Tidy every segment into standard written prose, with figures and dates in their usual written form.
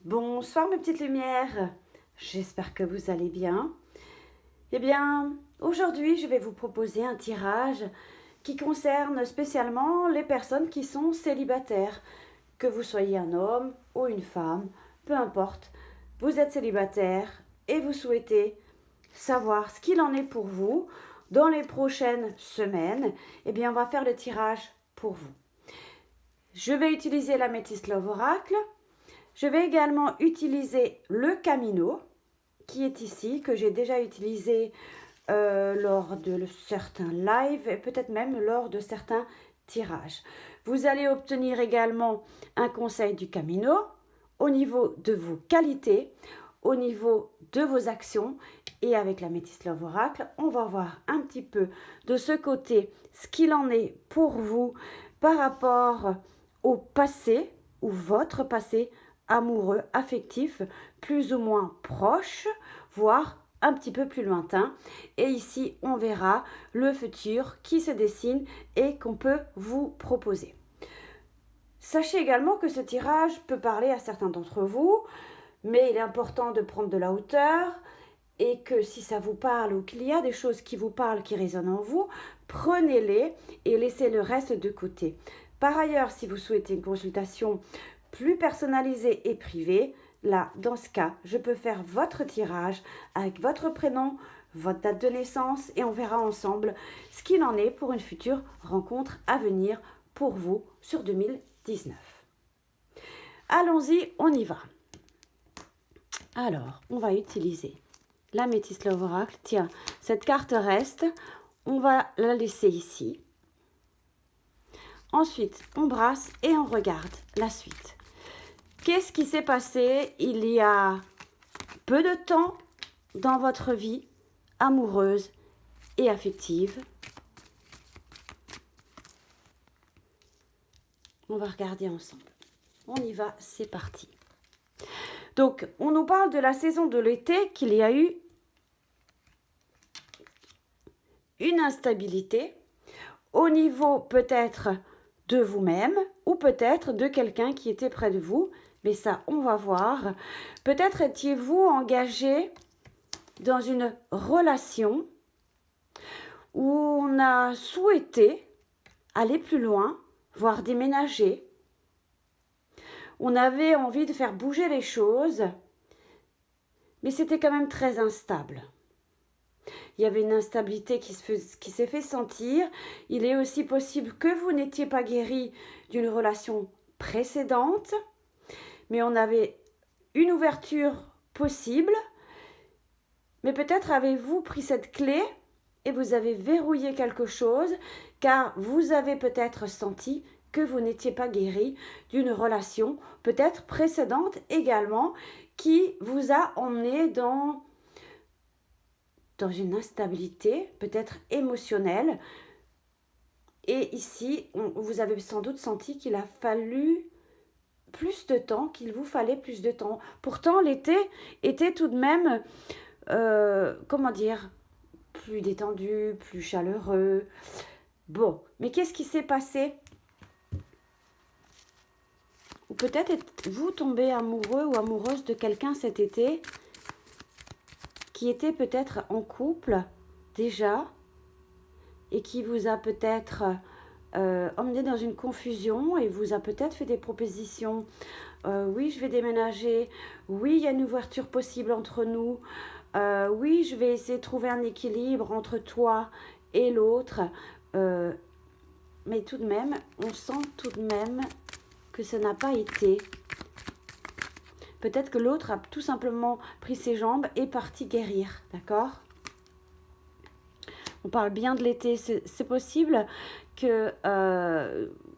Bonsoir mes petites lumières, j'espère que vous allez bien. Eh bien, aujourd'hui je vais vous proposer un tirage qui concerne spécialement les personnes qui sont célibataires. Que vous soyez un homme ou une femme, peu importe, vous êtes célibataire et vous souhaitez savoir ce qu'il en est pour vous dans les prochaines semaines. Eh bien, on va faire le tirage pour vous. Je vais utiliser l'améthyste Love Oracle. Je vais également utiliser le Camino, qui est ici, que j'ai déjà utilisé lors de certains lives et peut-être même lors de certains tirages. Vous allez obtenir également un conseil du Camino au niveau de vos qualités, au niveau de vos actions. Et avec l'améthyste Love Oracle, on va voir un petit peu de ce côté ce qu'il en est pour vous par rapport au passé ou votre passé amoureux, affectif, plus ou moins proche, voire un petit peu plus lointain. Et ici, on verra le futur qui se dessine et qu'on peut vous proposer. Sachez également que ce tirage peut parler à certains d'entre vous, mais il est important de prendre de la hauteur et que si ça vous parle ou qu'il y a des choses qui vous parlent, qui résonnent en vous, prenez-les et laissez le reste de côté. Par ailleurs, si vous souhaitez une consultation plus personnalisée et privée, là, dans ce cas, je peux faire votre tirage avec votre prénom, votre date de naissance et on verra ensemble ce qu'il en est pour une future rencontre à venir pour vous sur 2019. Allons-y, on y va. Alors, on va utiliser l'améthyste Love Oracle. Tiens, cette carte reste. On va la laisser ici. Ensuite, on brasse et on regarde la suite. Qu'est-ce qui s'est passé il y a peu de temps dans votre vie amoureuse et affective? On va regarder ensemble. On y va, c'est parti. Donc, on nous parle de la saison de l'été, qu'il y a eu une instabilité au niveau peut-être de vous-même ou peut-être de quelqu'un qui était près de vous. Mais ça, on va voir. Peut-être étiez-vous engagé dans une relation où on a souhaité aller plus loin, voire déménager. On avait envie de faire bouger les choses, mais c'était quand même très instable. Il y avait une instabilité qui s'est fait sentir. Il est aussi possible que vous n'étiez pas guéri d'une relation précédente, mais on avait une ouverture possible. Mais peut-être avez-vous pris cette clé et vous avez verrouillé quelque chose, car vous avez peut-être senti que vous n'étiez pas guéri d'une relation peut-être précédente également, qui vous a emmené dans une instabilité peut-être émotionnelle. Et ici, vous avez sans doute senti qu'il a fallu plus de temps, qu'il vous fallait plus de temps. Pourtant, l'été était tout de même, comment dire, plus détendu, plus chaleureux. Bon, mais qu'est-ce qui s'est passé? Ou peut-être êtes-vous tombé amoureux ou amoureuse de quelqu'un cet été qui était peut-être en couple déjà et qui vous a peut-être emmené dans une confusion et vous a peut-être fait des propositions. Oui, je vais déménager. Oui, il y a une ouverture possible entre nous. Oui, je vais essayer de trouver un équilibre entre toi et l'autre. Mais tout de même, on sent tout de même que ça n'a pas été. Peut-être que l'autre a tout simplement pris ses jambes et parti guérir, d'accord? On parle bien de l'été. C'est possible que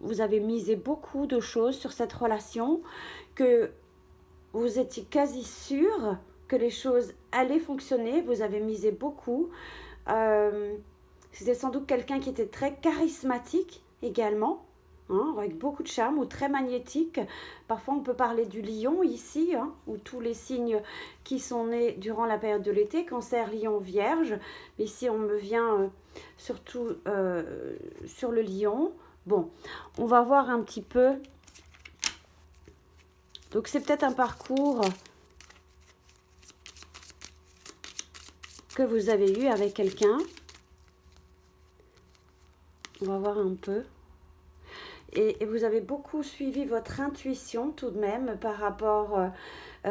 vous avez misé beaucoup de choses sur cette relation, que vous étiez quasi sûr que les choses allaient fonctionner. Vous avez misé beaucoup. C'était sans doute quelqu'un qui était très charismatique également, hein, avec beaucoup de charme ou très magnétique. Parfois, on peut parler du lion ici, hein, ou tous les signes qui sont nés durant la période de l'été, cancer, lion, vierge. Mais ici, on me vient surtout sur le lion. Bon, on va voir un petit peu Donc c'est peut-être un parcours que vous avez eu avec quelqu'un. On va voir un peu. Et vous avez beaucoup suivi votre intuition tout de même par rapport...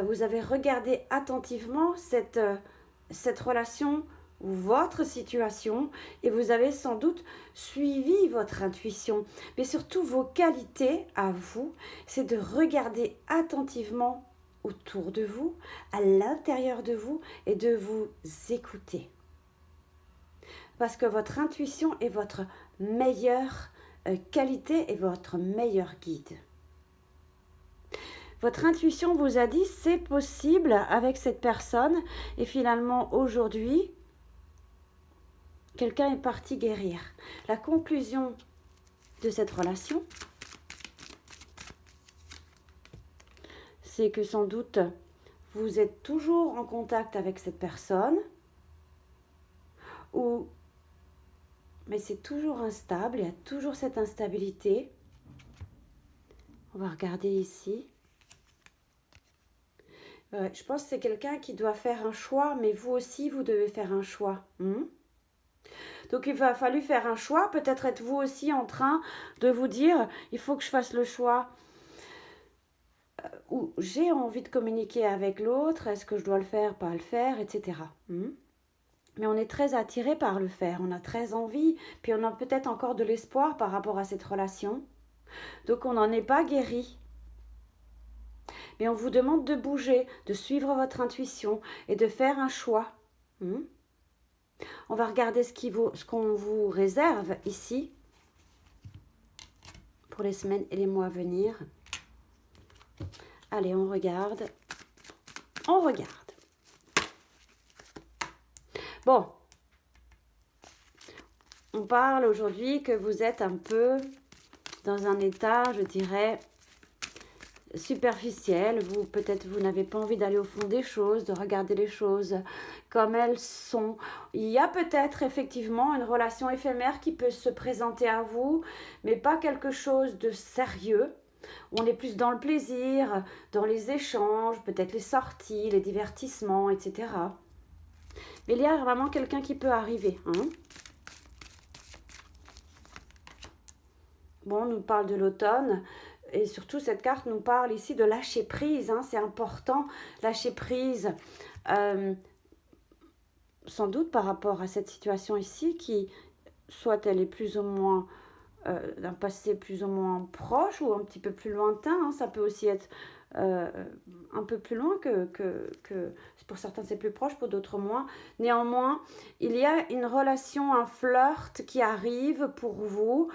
vous avez regardé attentivement cette relation ou votre situation et vous avez sans doute suivi votre intuition. Mais surtout, vos qualités à vous, c'est de regarder attentivement autour de vous, à l'intérieur de vous et de vous écouter. Parce que votre intuition est votre meilleure qualité et votre meilleur guide. Votre intuition vous a dit c'est possible avec cette personne et finalement aujourd'hui, quelqu'un est parti guérir. La conclusion de cette relation, c'est que sans doute vous êtes toujours en contact avec cette personne mais c'est toujours instable, il y a toujours cette instabilité. On va regarder ici. Je pense que c'est quelqu'un qui doit faire un choix, mais vous aussi, vous devez faire un choix. Donc, il va falloir faire un choix. Peut-être êtes-vous aussi en train de vous dire, il faut que je fasse le choix. Ou j'ai envie de communiquer avec l'autre, est-ce que je dois le faire, pas le faire, etc. Mais on est très attiré par le faire, on a très envie, puis on a peut-être encore de l'espoir par rapport à cette relation. Donc, on n'en est pas guéri. Mais on vous demande de bouger, de suivre votre intuition et de faire un choix. On va regarder ce qu'on vous réserve ici pour les semaines et les mois à venir. Allez, on regarde. On regarde. Bon. On parle aujourd'hui que vous êtes un peu dans un état, je dirais, superficielle, peut-être vous n'avez pas envie d'aller au fond des choses, de regarder les choses comme elles sont. Il y a peut-être effectivement une relation éphémère qui peut se présenter à vous, mais pas quelque chose de sérieux. On est plus dans le plaisir, dans les échanges, peut-être les sorties, les divertissements, etc. Mais il y a vraiment quelqu'un qui peut arriver. Bon, on nous parle de l'automne. Et surtout, cette carte nous parle ici de lâcher prise. C'est important, lâcher prise. Sans doute par rapport à cette situation ici, qui soit elle est plus ou moins d'un passé plus ou moins proche ou un petit peu plus lointain. Ça peut aussi être un peu plus loin que pour certains c'est plus proche, pour d'autres moins. Néanmoins, il y a une relation, un flirt qui arrive pour vous.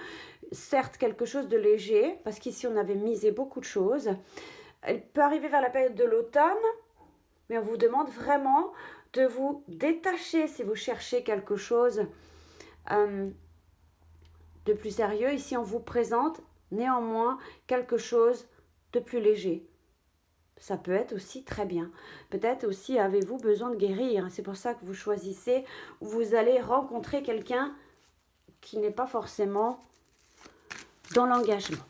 Certes, quelque chose de léger, parce qu'ici, on avait misé beaucoup de choses. Elle peut arriver vers la période de l'automne, mais on vous demande vraiment de vous détacher si vous cherchez quelque chose de plus sérieux. Ici, on vous présente néanmoins quelque chose de plus léger. Ça peut être aussi très bien. Peut-être aussi avez-vous besoin de guérir. C'est pour ça que vous choisissez où vous allez rencontrer quelqu'un qui n'est pas forcément dans l'engagement.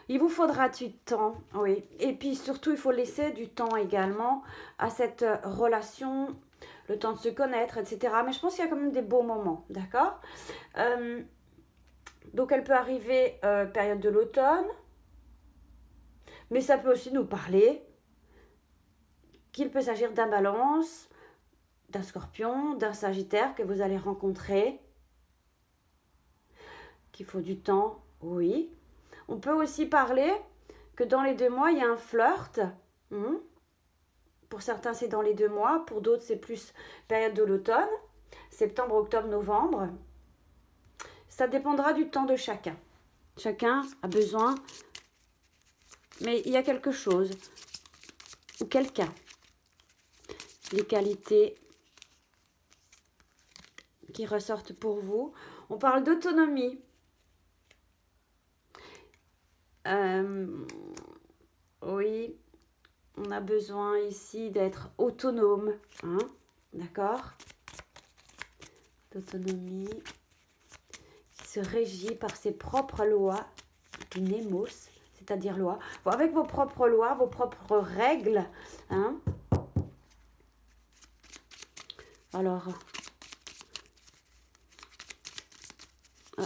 Il vous faudra du temps, oui. Et puis surtout, il faut laisser du temps également à cette relation, le temps de se connaître, etc. Mais je pense qu'il y a quand même des beaux moments, d'accord ? Donc, elle peut arriver période de l'automne, mais ça peut aussi nous parler qu'il peut s'agir d'un balance, d'un scorpion, d'un sagittaire que vous allez rencontrer, qu'il faut du temps, oui. On peut aussi parler que dans les 2 mois, il y a un flirt. Pour certains, c'est dans les 2 mois. Pour d'autres, c'est plus période de l'automne. Septembre, octobre, novembre. Ça dépendra du temps de chacun. Chacun a besoin. Mais il y a quelque chose. Ou quelqu'un. Les qualités qui ressortent pour vous. On parle d'autonomie. Oui, on a besoin ici d'être autonome, d'accord ? D'autonomie qui se régit par ses propres lois, nemos, c'est-à-dire loi. Avec vos propres lois, vos propres règles. Hein. Alors,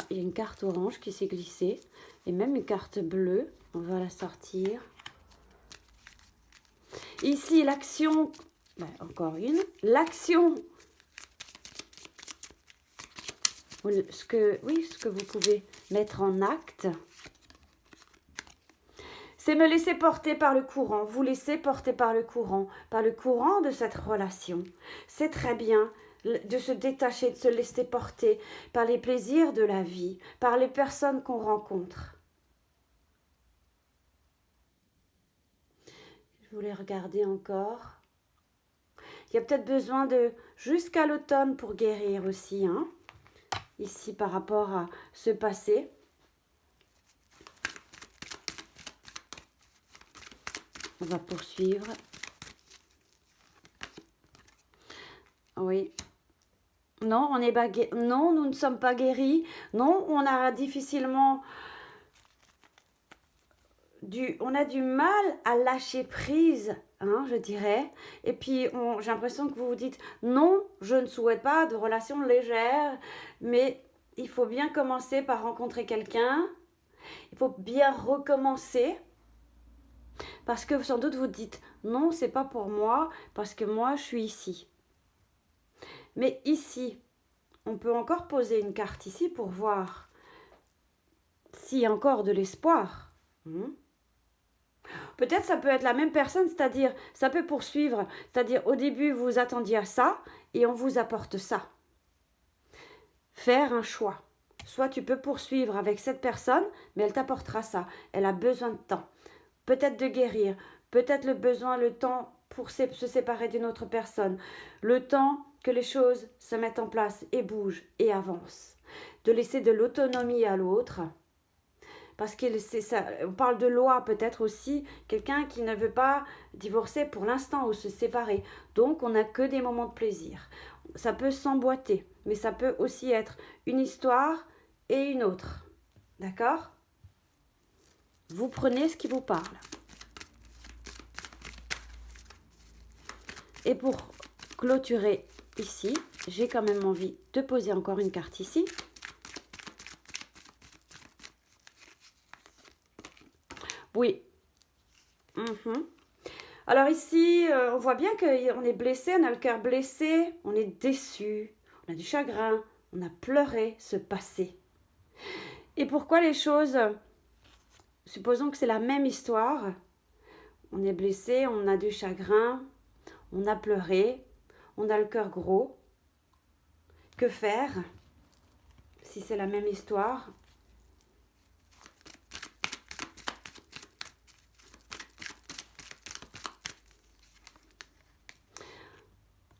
il y a une carte orange qui s'est glissée. Et même une carte bleue. On va la sortir. Ici, l'action... encore une. L'action... ce que vous pouvez mettre en acte, c'est me laisser porter par le courant, vous laisser porter par le courant de cette relation. C'est très bien de se détacher, de se laisser porter par les plaisirs de la vie, par les personnes qu'on rencontre. Je voulais regarder encore. Il y a peut-être besoin de jusqu'à l'automne pour guérir aussi, hein. Ici, par rapport à ce passé. On va poursuivre. Oui. Non, non, nous ne sommes pas guéris. Non, on a difficilement... on a du mal à lâcher prise, hein, je dirais. Et puis, j'ai l'impression que vous vous dites, non, je ne souhaite pas de relations légères, mais il faut bien commencer par rencontrer quelqu'un. Il faut bien recommencer. Parce que sans doute vous dites, non, c'est pas pour moi, parce que moi, je suis ici. Mais ici, on peut encore poser une carte ici pour voir s'il y a encore de l'espoir. Peut-être ça peut être la même personne, c'est-à-dire ça peut poursuivre. C'est-à-dire au début, vous attendiez à ça et on vous apporte ça. Faire un choix. Soit tu peux poursuivre avec cette personne, mais elle t'apportera ça. Elle a besoin de temps. Peut-être de guérir, peut-être le temps pour se séparer d'une autre personne. Le temps que les choses se mettent en place et bougent et avancent. De laisser de l'autonomie à l'autre. Parce on parle de loi peut-être aussi, quelqu'un qui ne veut pas divorcer pour l'instant ou se séparer. Donc on n'a que des moments de plaisir. Ça peut s'emboîter, mais ça peut aussi être une histoire et une autre. D'accord ? Vous prenez ce qui vous parle. Et pour clôturer ici, j'ai quand même envie de poser encore une carte ici. Oui. Alors ici, on voit bien qu'on est blessé, on a le cœur blessé, on est déçu, on a du chagrin, on a pleuré ce passé. Et pourquoi les choses, supposons que c'est la même histoire, on est blessé, on a du chagrin, on a pleuré, on a le cœur gros. Que faire si c'est la même histoire ?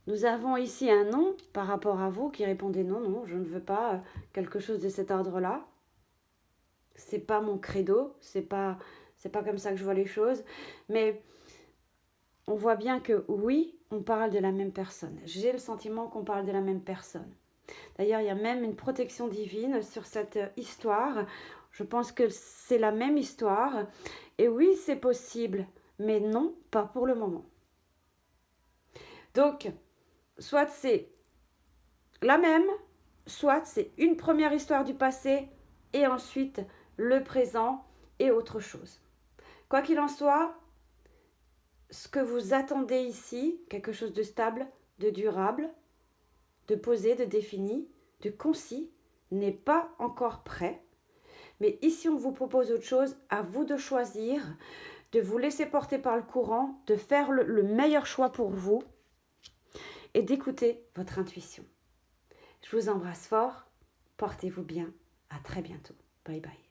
Nous avons ici un non par rapport à vous qui répondez non, non, je ne veux pas quelque chose de cet ordre-là. C'est pas mon credo, c'est pas comme ça que je vois les choses. Mais on voit bien que oui, on parle de la même personne. J'ai le sentiment qu'on parle de la même personne. D'ailleurs, il y a même une protection divine sur cette histoire. Je pense que c'est la même histoire. Et oui, c'est possible, mais non, pas pour le moment. Donc, soit c'est la même, soit c'est une première histoire du passé et ensuite le présent et autre chose. Quoi qu'il en soit, ce que vous attendez ici, quelque chose de stable, de durable, de posé, de défini, de concis, n'est pas encore prêt. Mais ici, on vous propose autre chose, à vous de choisir, de vous laisser porter par le courant, de faire le meilleur choix pour vous et d'écouter votre intuition. Je vous embrasse fort, portez-vous bien, à très bientôt. Bye bye.